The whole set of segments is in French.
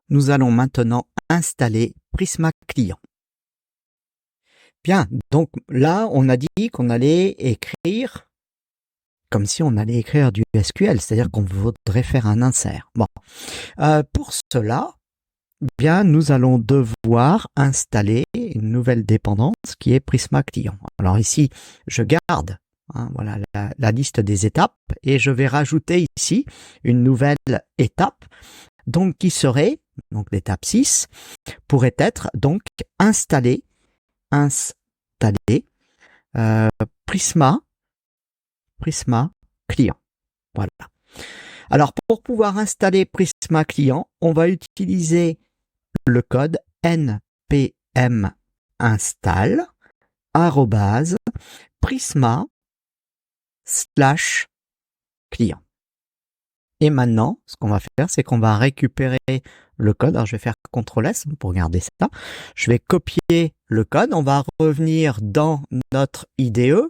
nous allons maintenant installer Prisma Client. Bien, donc là, on a dit qu'on allait écrire comme si on allait écrire du SQL, c'est-à-dire qu'on voudrait faire un insert. Bon, pour cela, bien, nous allons devoir installer une nouvelle dépendance qui est Prisma Client. Alors ici, je garde voilà la liste des étapes et je vais rajouter ici une nouvelle étape, donc qui serait, donc l'étape 6, pourrait être donc installer Prisma Client. Voilà. Alors pour pouvoir installer Prisma Client, on va utiliser le code npm install @prisma/client. Et maintenant, ce qu'on va faire, c'est qu'on va récupérer le code. Alors, je vais faire CTRL-S pour garder ça. Je vais copier le code. On va revenir dans notre IDE.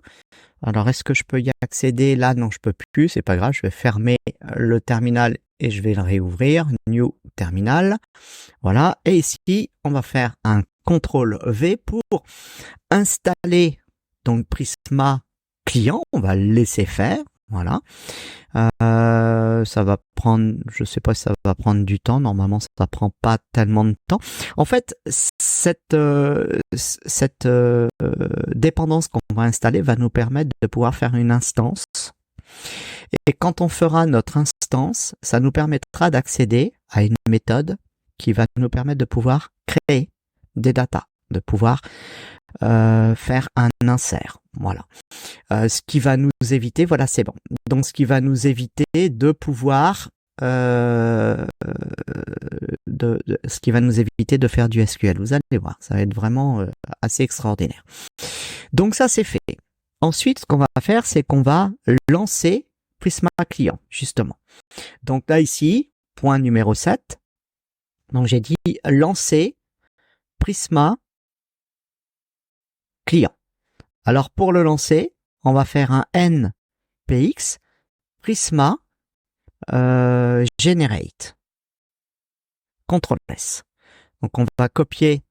Alors, est-ce que je peux y accéder? Là, non, je peux plus. C'est pas grave. Je vais fermer le terminal et je vais le réouvrir. New terminal. Voilà. Et ici, on va faire un CTRL-V pour installer donc Prisma Client. On va le laisser faire. Voilà. Ça va prendre, je sais pas si ça va prendre du temps. Normalement, ça prend pas tellement de temps. En fait, cette dépendance qu'on va installer va nous permettre de pouvoir faire une instance. Et quand on fera notre instance, ça nous permettra d'accéder à une méthode qui va nous permettre de pouvoir créer des datas, de pouvoir faire un insert. Voilà. Ce qui va nous éviter, voilà, c'est bon. Donc, ce qui va nous éviter de pouvoir, ce qui va nous éviter de faire du SQL. Vous allez voir, ça va être vraiment assez extraordinaire. Donc, ça, c'est fait. Ensuite, ce qu'on va faire, c'est qu'on va lancer Prisma Client, justement. Donc là, ici, point numéro 7. Donc, j'ai dit lancer Prisma Client. Alors, pour le lancer, on va faire un npx Prisma generate. CTRL-S. Donc, on va copier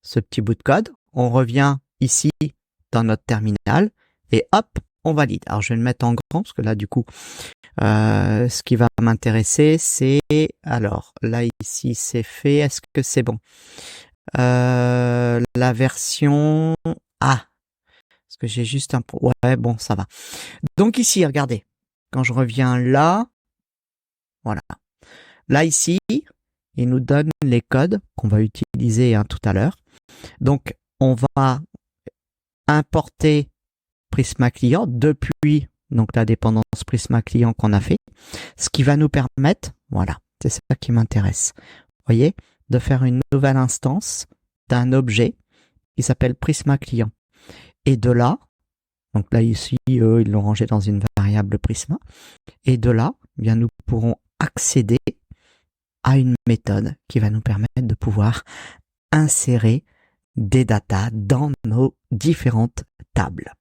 ce petit bout de code. On revient ici dans notre terminal et hop, on valide. Alors, je vais le mettre en grand parce que là, du coup, ce qui va m'intéresser, c'est... Alors, là, ici, c'est fait. Est-ce que c'est bon? La version... Ah, parce que j'ai juste un... Ouais, bon, ça va. Donc ici, regardez. Quand je reviens là, voilà. Là, ici, il nous donne les codes qu'on va utiliser tout à l'heure. Donc, on va importer Prisma Client depuis donc la dépendance Prisma Client qu'on a fait. Ce qui va nous permettre, voilà, c'est ça qui m'intéresse. Vous voyez, de faire une nouvelle instance d'un objet qui s'appelle Prisma Client. Et de là, donc là ici, ils l'ont rangé dans une variable Prisma. Et de là, eh bien nous pourrons accéder à une méthode qui va nous permettre de pouvoir insérer des datas dans nos différentes tables.